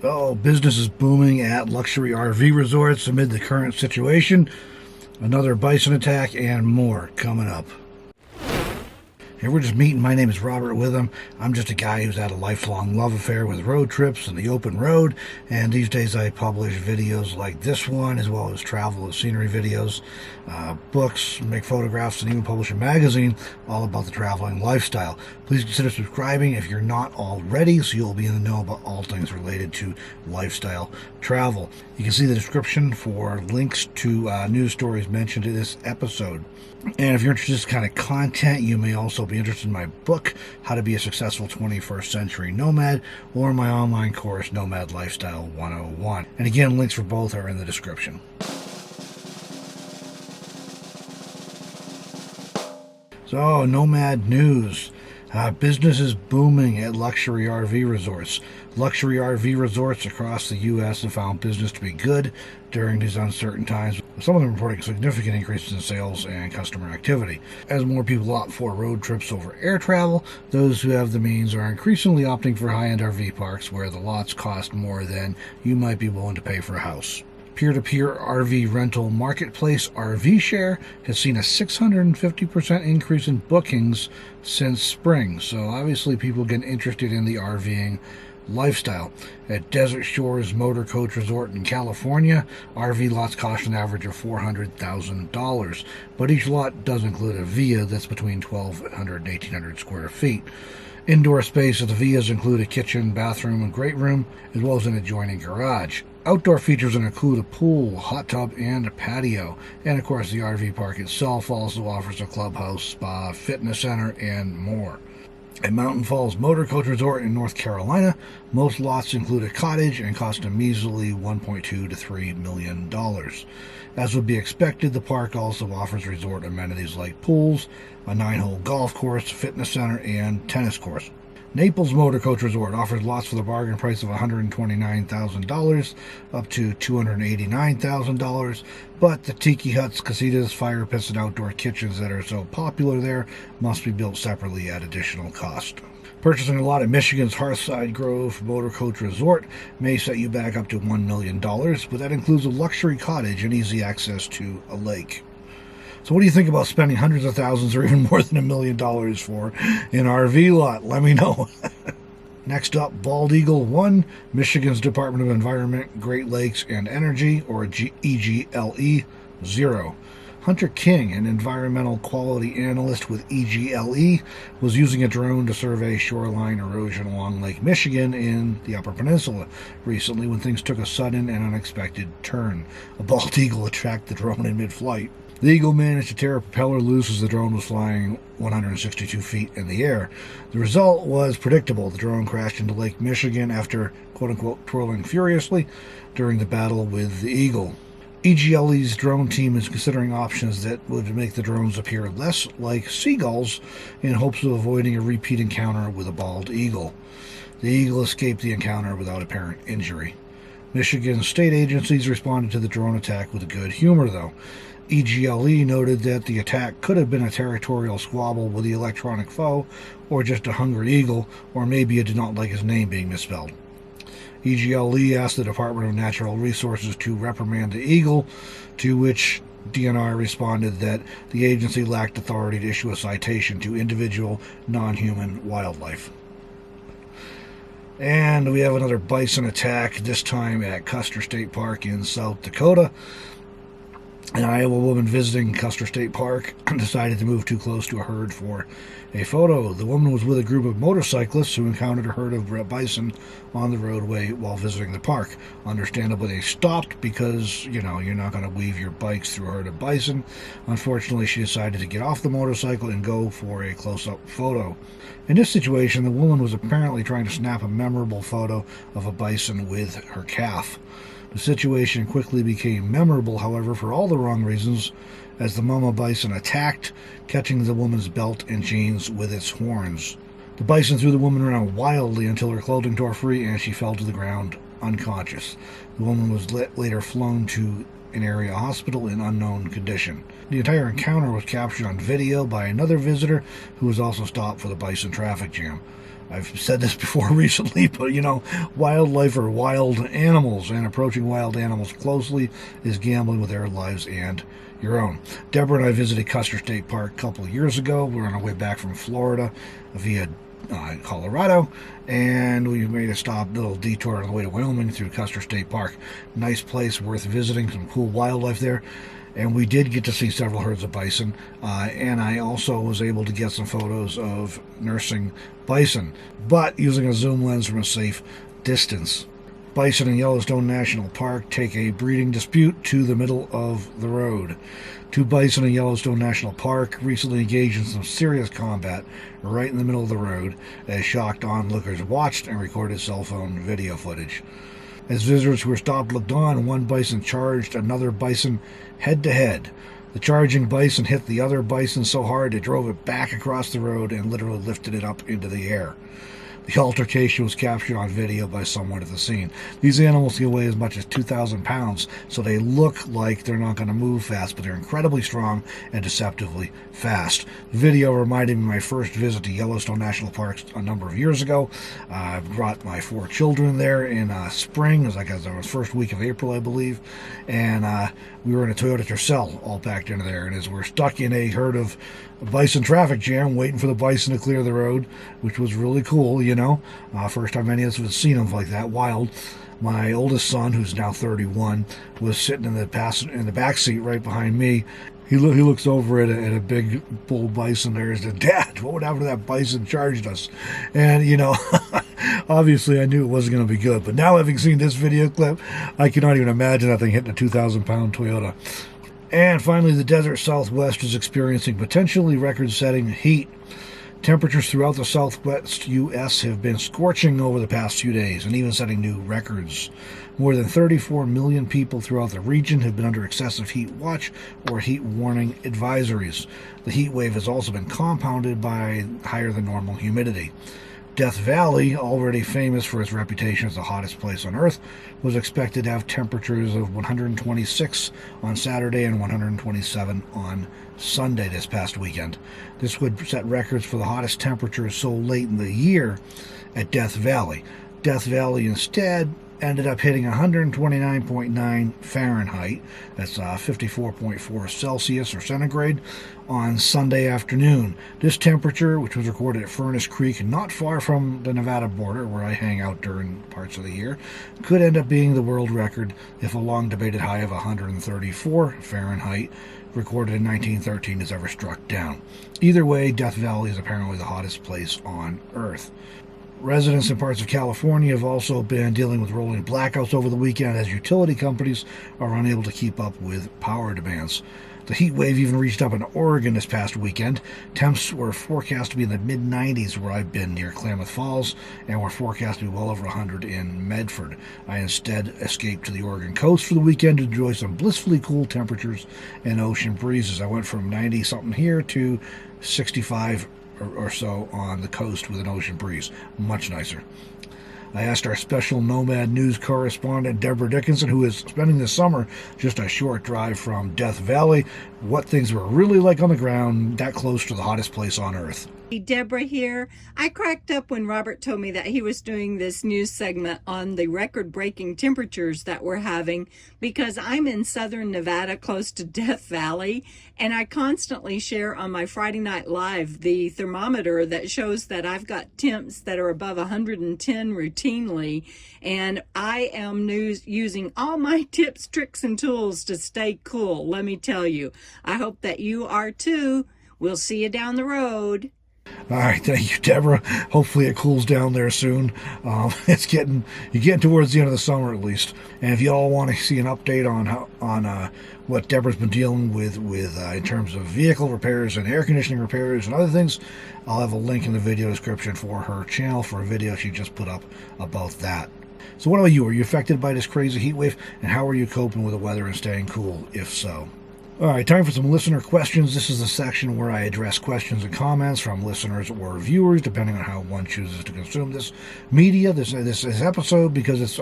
Oh, business is booming at luxury RV resorts amid the current situation. Another bison attack and more coming up. Hey, we're just meeting. My name is Robert Witham. I'm just a guy who's had a lifelong love affair with road trips and the open road, and these days I publish videos like this one, as well as travel and scenery videos, books, make photographs, and even publish a magazine all about the traveling lifestyle. Please consider subscribing if you're not already, so you'll be in the know about all things related to lifestyle travel. You can see the description for links to news stories mentioned in this episode. And if you're interested in this kind of content, you may also be interested in my book, How to Be a Successful 21st Century Nomad, or my online course, Nomad Lifestyle 101. And again, links for both are in the description. So, Nomad news. Business is booming at luxury RV resorts. Luxury RV resorts across the U.S. have found business to be good during these uncertain times, with some of them reporting significant increases in sales and customer activity. As more people opt for road trips over air travel, those who have the means are increasingly opting for high-end RV parks where the lots cost more than you might be willing to pay for a house. Peer-to-peer RV rental marketplace RVshare has seen a 650% increase in bookings since spring. So obviously people get interested in the RVing lifestyle. At Desert Shores Motor Coach Resort in California, RV lots cost an average of $400,000, but each lot does include a villa that's between 1,200 and 1,800 square feet. Indoor space of the villas include a kitchen, bathroom, and great room, as well as an adjoining garage. Outdoor features include a pool, hot tub, and a patio. And of course, the RV park itself also offers a clubhouse, spa, fitness center, and more. At Mountain Falls Motor Coach Resort in North Carolina, most lots include a cottage and cost a measly $1.2 to $3 million. As would be expected, the park also offers resort amenities like pools, a 9-hole golf course, fitness center, and tennis course. Naples Motor Coach Resort offers lots for the bargain price of $129,000 up to $289,000, but the tiki huts, casitas, fire pits, and outdoor kitchens that are so popular there must be built separately at additional cost. Purchasing a lot at Michigan's Hearthside Grove Motor Coach Resort may set you back up to $1 million, but that includes a luxury cottage and easy access to a lake. So what do you think about spending hundreds of thousands or even more than $1 million for an RV lot? Let me know. Next up, Bald Eagle 1, Michigan's Department of Environment, Great Lakes, and Energy, or EGLE 0. Hunter King, an environmental quality analyst with EGLE, was using a drone to survey shoreline erosion along Lake Michigan in the Upper Peninsula recently when things took a sudden and unexpected turn. A bald eagle attacked the drone in mid-flight. The eagle managed to tear a propeller loose as the drone was flying 162 feet in the air. The result was predictable. The drone crashed into Lake Michigan after, quote-unquote, twirling furiously during the battle with the eagle. EGLE's drone team is considering options that would make the drones appear less like seagulls in hopes of avoiding a repeat encounter with a bald eagle. The eagle escaped the encounter without apparent injury. Michigan state agencies responded to the drone attack with good humor, though. EGLE noted that the attack could have been a territorial squabble with the electronic foe, or just a hungry eagle, or maybe it did not like his name being misspelled. EGLE asked the Department of Natural Resources to reprimand the eagle, to which DNR responded that the agency lacked authority to issue a citation to individual non-human wildlife. And we have another bison attack, this time at Custer State Park in South Dakota. An Iowa woman visiting Custer State Park decided to move too close to a herd for a photo. The woman was with a group of motorcyclists who encountered a herd of bison on the roadway while visiting the park. Understandably, they stopped because, you're not going to weave your bikes through a herd of bison. Unfortunately, she decided to get off the motorcycle and go for a close-up photo. In this situation, the woman was apparently trying to snap a memorable photo of a bison with her calf. The situation quickly became memorable, however, for all the wrong reasons, as the mama bison attacked, catching the woman's belt and jeans with its horns. The bison threw the woman around wildly until her clothing tore free and she fell to the ground unconscious. The woman was later flown to an area hospital in unknown condition. The entire encounter was captured on video by another visitor who was also stopped for the bison traffic jam. I've said this before recently, but wildlife are wild animals, and approaching wild animals closely is gambling with their lives and your own. Deborah and I visited Custer State Park a couple of years ago. We were on our way back from Florida via Colorado, and we made a little detour on the way to Wyoming through Custer State Park. Nice place, worth visiting, some cool wildlife there. And we did get to see several herds of bison, and I also was able to get some photos of nursing bison, but using a zoom lens from a safe distance. Bison in Yellowstone National Park take a breeding dispute to the middle of the road. Two bison in Yellowstone National Park recently engaged in some serious combat right in the middle of the road as shocked onlookers watched and recorded cell phone video footage. As visitors who were stopped looked on, one bison charged another bison head-to-head. The charging bison hit the other bison so hard it drove it back across the road and literally lifted it up into the air. The altercation was captured on video by someone at the scene. These animals can weigh as much as 2,000 pounds, so they look like they're not going to move fast, but they're incredibly strong and deceptively fast. The video reminded me of my first visit to Yellowstone National Park a number of years ago. I brought my 4 children there in spring. It was like the first week of April, I believe, and we were in a Toyota Tercel all packed into there, and as we're stuck in a herd of bison traffic jam waiting for the bison to clear the road, which was really cool, first time any of us have seen them like that, wild. My oldest son, who's now 31, was sitting in the back seat right behind me. He looks over at a big bull bison there and said, "Dad, what would happen if that bison charged us?" And obviously I knew it wasn't going to be good, but now having seen this video clip, I cannot even imagine that thing hitting a 2,000-pound Toyota. And finally, the desert Southwest is experiencing potentially record-setting heat. Temperatures throughout the southwest U.S. have been scorching over the past few days and even setting new records. More than 34 million people throughout the region have been under excessive heat watch or heat warning advisories. The heat wave has also been compounded by higher than normal humidity. Death Valley, already famous for its reputation as the hottest place on Earth, was expected to have temperatures of 126 on Saturday and 127 on Sunday this past weekend. This would set records for the hottest temperatures so late in the year at Death Valley. Death Valley instead ended up hitting 129.9 Fahrenheit, that's 54.4 Celsius or centigrade, on Sunday afternoon. This temperature, which was recorded at Furnace Creek, not far from the Nevada border, where I hang out during parts of the year, could end up being the world record if a long-debated high of 134 Fahrenheit recorded in 1913 is ever struck down. Either way, Death Valley is apparently the hottest place on Earth. Residents in parts of California have also been dealing with rolling blackouts over the weekend as utility companies are unable to keep up with power demands. The heat wave even reached up in Oregon this past weekend. Temps were forecast to be in the mid-90s where I've been near Klamath Falls, and were forecast to be well over 100 in Medford. I instead escaped to the Oregon coast for the weekend to enjoy some blissfully cool temperatures and ocean breezes. I went from 90-something here to 65 or so on the coast with an ocean breeze. Much nicer. I asked our special Nomad news correspondent, Deborah Dickinson, who is spending the summer just a short drive from Death Valley, what things were really like on the ground that close to the hottest place on Earth. Deborah here. I cracked up when Robert told me that he was doing this news segment on the record-breaking temperatures that we're having, because I'm in southern Nevada close to Death Valley, and I constantly share on my Friday Night Live the thermometer that shows that I've got temps that are above 110 routinely, and I am using all my tips, tricks, and tools to stay cool, let me tell you. I hope that you are too. We'll see you down the road. All right, thank you, Deborah. Hopefully it cools down there soon. You're getting towards the end of the summer at least. And if you all want to see an update on what Deborah's been dealing with in terms of vehicle repairs and air conditioning repairs and other things, I'll have a link in the video description for her channel for a video she just put up about that. So what about you? Are you affected by this crazy heat wave? And how are you coping with the weather and staying cool, if so? All right, time for some listener questions. This is the section where I address questions and comments from listeners or viewers, depending on how one chooses to consume this media, this episode, because it's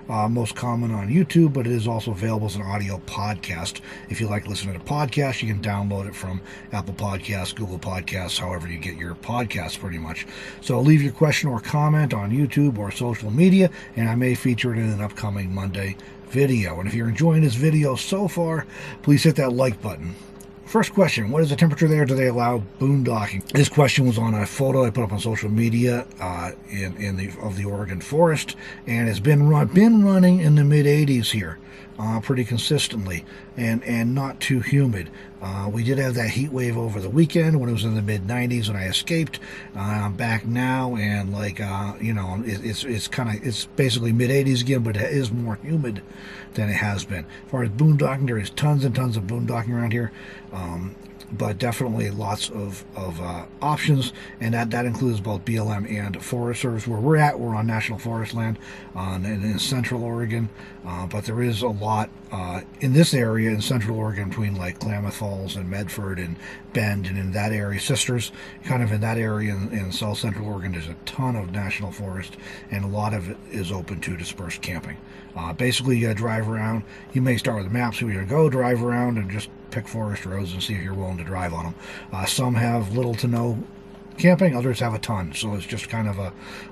most common on YouTube, but it is also available as an audio podcast. If you like listening to podcasts, you can download it from Apple Podcasts, Google Podcasts, however you get your podcasts, pretty much. So leave your question or comment on YouTube or social media, and I may feature it in an upcoming Monday video. And if you're enjoying this video so far, please hit that like button. First question: what is the temperature there? Do they allow boondocking? This question was on a photo I put up on social media in the Oregon forest, and it's been running in the mid 80s here, pretty consistently, and not too humid. We did have that heat wave over the weekend when it was in the mid 90s, and I escaped. I'm back now, and it's basically mid 80s again, but it is more humid than it has been. As far as boondocking, there is tons and tons of boondocking around here. But definitely lots of options, and that includes both BLM and Forest Service. Where we're at, we're on national forest land in central Oregon, but there is a lot in this area in central Oregon between like Klamath Falls and Medford and Bend, and in that area, Sisters, kind of in that area in south central Oregon, there's a ton of national forest, and a lot of it is open to dispersed camping. Basically, you drive around. You may start with a map, so you're going to go drive around and just pick forest roads and see if you're willing to drive on them. Some have little to no camping, others have a ton, so it's just kind of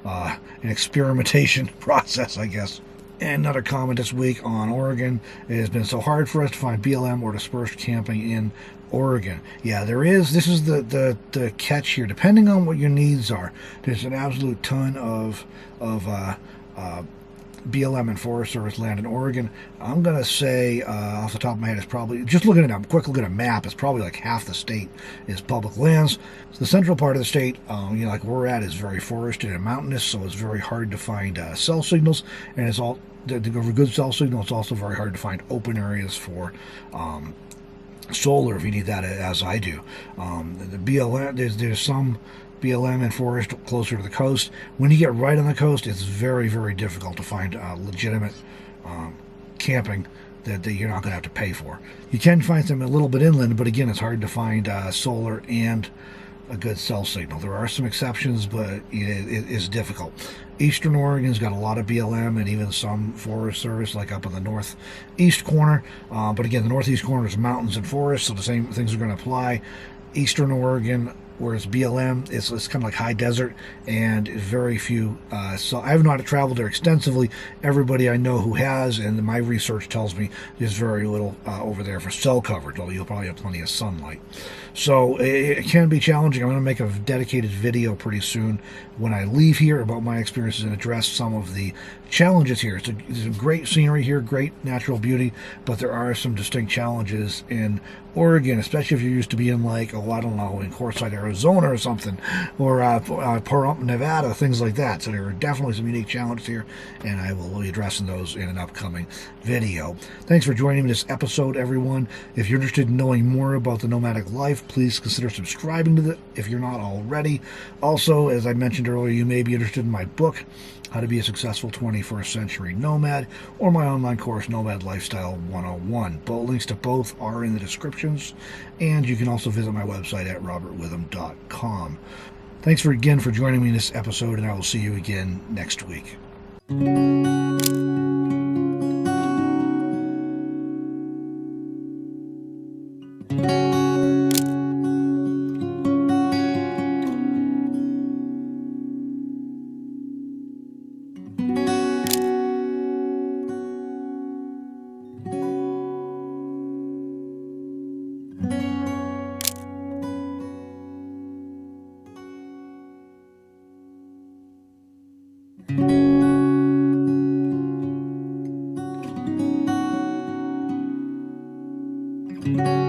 an experimentation process, I guess. And another comment this week on Oregon: it has been so hard for us to find BLM or dispersed camping in Oregon. Yeah, there is. This is the catch here. Depending on what your needs are, there's an absolute ton of BLM and Forest Service land in Oregon. I'm going to say, off the top of my head, it's probably, just looking at a quick look at a map, it's probably like half the state is public lands. So the central part of the state, like where we're at, is very forested and mountainous, so it's very hard to find cell signals, and it's all, to go for good cell signal, it's also very hard to find open areas for solar if you need that, as I do. The BLM, there's some BLM and forest closer to the coast. When you get right on the coast, it's very, very difficult to find legitimate camping that you're not going to have to pay for. You can find them a little bit inland, but again, it's hard to find solar and a good cell signal. There are some exceptions, but it is difficult. Eastern Oregon's got a lot of BLM and even some Forest Service, like up in the northeast corner. But again, the northeast corner is mountains and forests, so the same things are going to apply. Eastern Oregon, whereas BLM, it's kind of like high desert, and very few. So I have not traveled there extensively. Everybody I know who has, and my research tells me there's very little over there for cell coverage, although you'll probably have plenty of sunlight. So it can be challenging. I'm going to make a dedicated video pretty soon when I leave here about my experiences and address some of the challenges here. It's a great scenery here, great natural beauty, but there are some distinct challenges in Oregon, especially if you're used to being like, I don't know, in Corside, Arizona or something, or Pahrump, Nevada, things like that. So there are definitely some unique challenges here, and I will be addressing those in an upcoming video. Thanks for joining me this episode, everyone. If you're interested in knowing more about the nomadic life, please consider subscribing to it if you're not already. Also, as I mentioned earlier, you may be interested in my book, How to Be a Successful 21st Century Nomad, or my online course, Nomad Lifestyle 101. Both links to both are in the descriptions, and you can also visit my website at robertwitham.com. Thanks again for joining me in this episode, and I will see you again next week. Thank you.